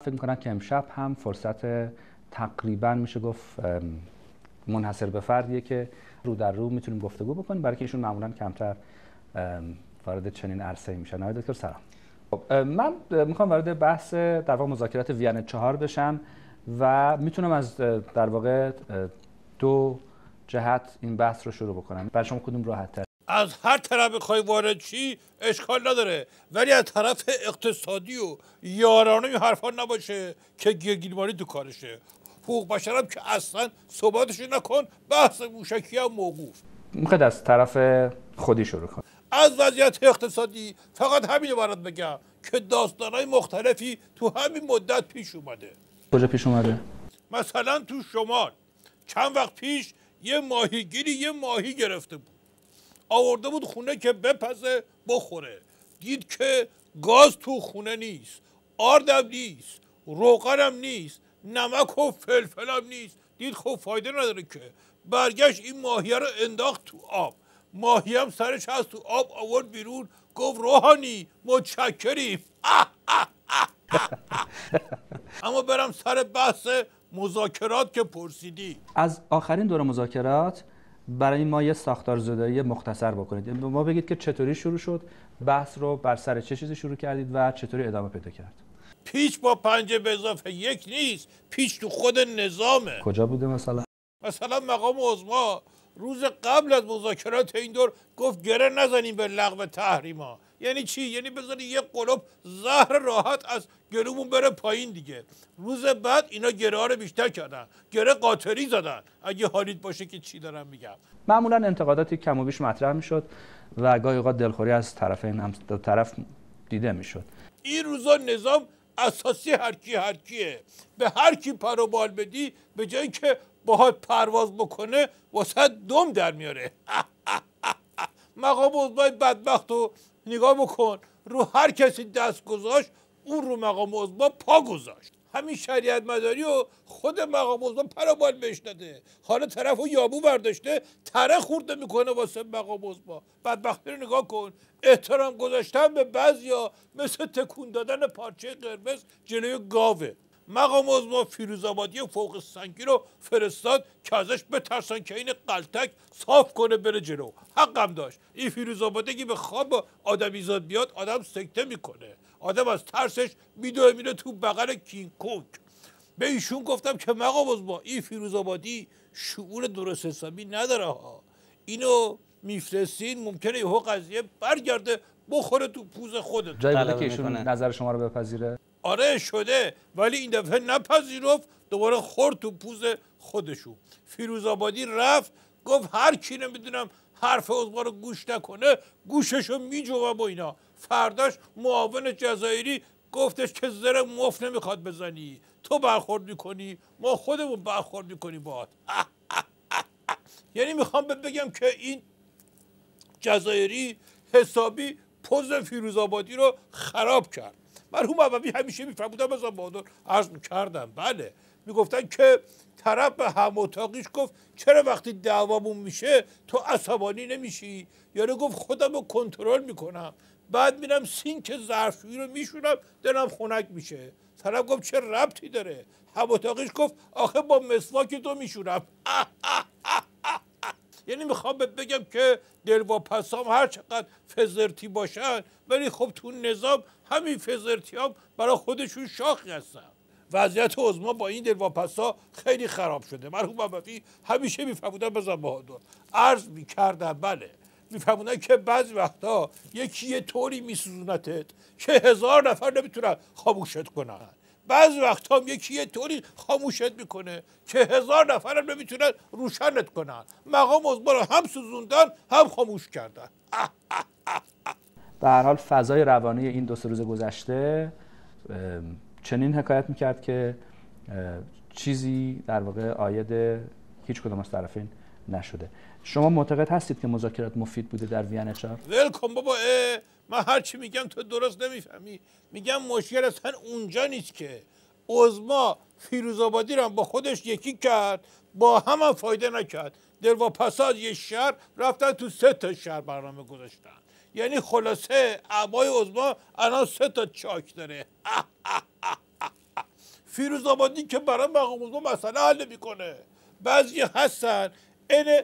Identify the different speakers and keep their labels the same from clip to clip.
Speaker 1: فکر میکنم که امشب هم فرصت تقریبا میشه گفت منحصر به فردیه که رو در رو میتونیم گفتگو بکنیم، برای که ایشون معمولا کمتر وارد چنین عرصه‌ای میشن. آقای دکتر سلام. من میخوام وارد بحث در واقع مذاکرات وین 4 بشم و میتونم از در واقع دو جهت این بحث رو شروع بکنم. برای شما کدوم راحت تر؟
Speaker 2: از هر طرف بخوای وارد چی اشکال نداره، ولی از طرف اقتصادی و یارانه این حرفا نباشه که گیرگیرمانی تو کارشه. حقوق بشر هم که اصلا صحبتش نکن، بحث موشکی هم موقوف.
Speaker 1: میخواد از طرف خودی شروع کنم.
Speaker 2: از وضعیت اقتصادی فقط همین برات بگم که داستانهای مختلفی تو همین مدت پیش اومده.
Speaker 1: کجا پیش اومده؟
Speaker 2: مثلا تو شمال چند وقت پیش یه ماهیگیری یه ماهی گرفته بود، آورده بود خونه که بپزه بخوره. دید که گاز تو خونه نیست، آردم نیست، روغنم نیست، نمک و فلفلم نیست. دید خب فایده نداره که، برگشت این ماهیه رو انداخت تو آب. ماهی هم سرش از تو آب آورد بیرون، گفت روحانی متشکریم. اما برم سر بحث مذاکرات که پرسیدی.
Speaker 1: از آخرین دور مذاکرات برای ما یه ساختارزدایی مختصر بکنید. ما بگید که چطوری شروع شد، بحث رو بر سر چه چیزی شروع کردید و چطوری ادامه پیدا کرد.
Speaker 2: پیچ با پنجه به اضافه یک نیست، پیچ تو خود نظامه.
Speaker 1: کجا بوده مثلا
Speaker 2: مقام عظما روز قبل از مذاکرات این دور گفت گره نزنیم به لغو تحریما. یعنی چی؟ یعنی بذاری یه قلوب زهر راحت از گلومون بره پایین دیگه. روز بعد اینا گره ها رو بیشتر کردن، گره قاطری زدن. اگه حالیت باشه که چی دارم میگم.
Speaker 1: معمولا انتقاداتی کم و بیش مطرح میشد و گاهی اوقات دلخوری از طرفین هم دو طرف دیده میشد.
Speaker 2: این روزا نظام اساسی هر کیه، به هر کی پر و بال بدی به جای که باهات پرواز بکنه واسه دم در میاره. مقام عظمای بدبخت رو نگاه بکن، رو هر کسی دست گذاشت اون رو مقام عظما پا گذاشت. همین شریعت مداری و خود مقام عظما پر و بال بهش داده، حالا طرفو یابو برداشته تره خورده میکنه واسه مقام عظما. بدبختی رو نگاه کن. احترام گذاشتن به بعضیا مثل تکون دادن پارچه قرمز جلوی گاوه. مقام عظما فیروزآبادی فوق سنگی رو فرستاد که ازش بترسن که این قلتک صاف کنه بره جلو. حقم داشت. این فیروزآبادی که به خواب آدمیزاد بیاد آدم سکته میکنه، آدم از ترسش میره تو بغل کینگ کونگ. به ایشون گفتم که مقام عظما این فیروزآبادی شعور درست حسابی نداره ها، اینو میفرستین ممکنه یهو قضیه برگرده بخوره تو پوز خودت.
Speaker 1: جایی بوده که ایشون نظر شما رو بپذیره؟
Speaker 2: آره شده، ولی این دفعه نپذیرفت، دوباره خورد تو پوز خودشون. فیروزآبادی رفت گفت هر کی نمیدونم حرف عظما رو گوش نکنه گوششو میجوام و اینا. فرداش معاون جزایری گفتش که زر مفت نمیخواد بزنی، تو برخورد میکنی ما خودمون برخورد میکنی باهات. یعنی میخوام بگم که این جزایری حسابی پوز فیروزآبادی رو خراب کرد. مرحوم عوضی همیشه میفرمودن مثلا بهادر عرض میکردم، بله میگفتن که طرف به هم اتاقیش گفت چرا وقتی دعوامون میشه تو عصبانی نمیشی؟ یارو گفت خودم رو کنترل میکنم، بعد میرم سینک ظرفشویی رو میشونم دلم خنک میشه. طرف گفت چه ربطی داره؟ هم اتاقیش گفت آخه با مسواک تو میشونم. یعنی میخوام بگم که دلواپسام هر چقدر فزرتی باشن ولی خب تو نظام همین فزرتی هم برای خودشون شاخی هستن. وضعیت عظما با این دلواپسا خیلی خراب شده. مرحوم عبدی همیشه میفهمودن بزن بهادر عرض میکردن، بله میفهمودن که بعضی وقتا یکی یه طوری میسوزونتت که 1000 نفر نمیتونن خاموشت کنن، بعضی وقت هم یکی یه طوری خاموشت میکنه که 1000 نفر هم نمیتونن روشنت کنن. مقام عظما رو هم سوزوندن هم خاموش کردن.
Speaker 1: به هر حال فضای روانی این 2-3 روز گذشته چنین حکایت میکرد که چیزی در واقع عاید هیچ کدوم از طرفین نشده. شما معتقد هستید که مذاکرات مفید بوده در وین 4؟
Speaker 2: ولکن بابا، من هر چی میگم تو درست نمیفهمی. میگم مشکل اصلا اونجا نیست که عظما فیروزآبادی رو با خودش یکی کرد، با هم فایده نکرد. دلواپسا یه شهر رفتن تو 3 تا شهر برنامه گذاشتن. یعنی خلاصه اعبای عظما الان 3 تا چاک داره. فیروزآبادی که برای مقام الزام مسئله حل میکنه. بعضی هستن این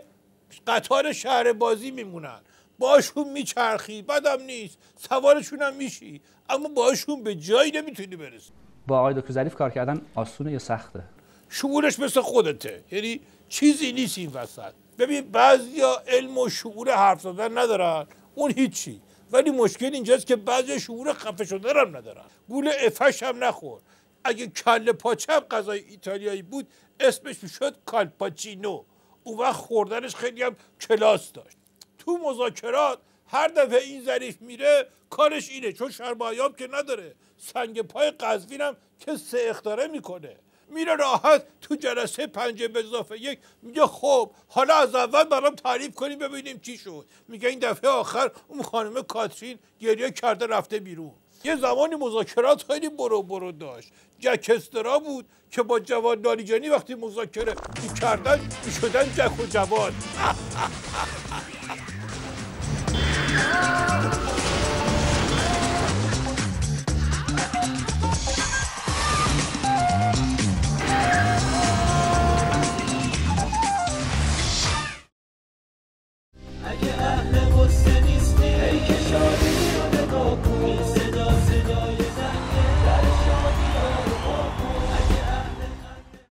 Speaker 2: قطار شهر بازی میمونن، باشون میچرخی، بدم نیست، سوارشون هم میشی، اما باشون به جایی نمیتونی برسی.
Speaker 1: با آقای دکتر ظریف کار کردن آسونه یا سخته؟
Speaker 2: شعورش مثل خودته، یعنی چیزی نیست این وسط. ببین بعضیا علم و شعور حرف زدن ندارن، اون هیچی، ولی مشکل اینجاست که بعضی شعور خفه شدن هم ندارن. گول افش هم نخور. اگه کله پاچه هم غذای ایتالیایی بود اسمش میشد کالپاچینو، اون وقت خوردنش خیلی هم کلاس داشت. تو مذاکرات هر دفعه این ظریف میره کارش اینه، چون شرمایاب که نداره، سنگ پای قزوین هم که 3 اخطاره میکنه، میره راحت تو جلسه 5+1 میگه خب حالا از اول برام تعریف کنیم ببینیم چی شد. میگه این دفعه آخر اون خانم کاترین گریه کرده رفته بیرون. یه زمانی مذاکرات خیلی برو داشت. جک استرا بود که با جواد لاریجانی وقتی مذاکره میکردن میشدن جک و جواد.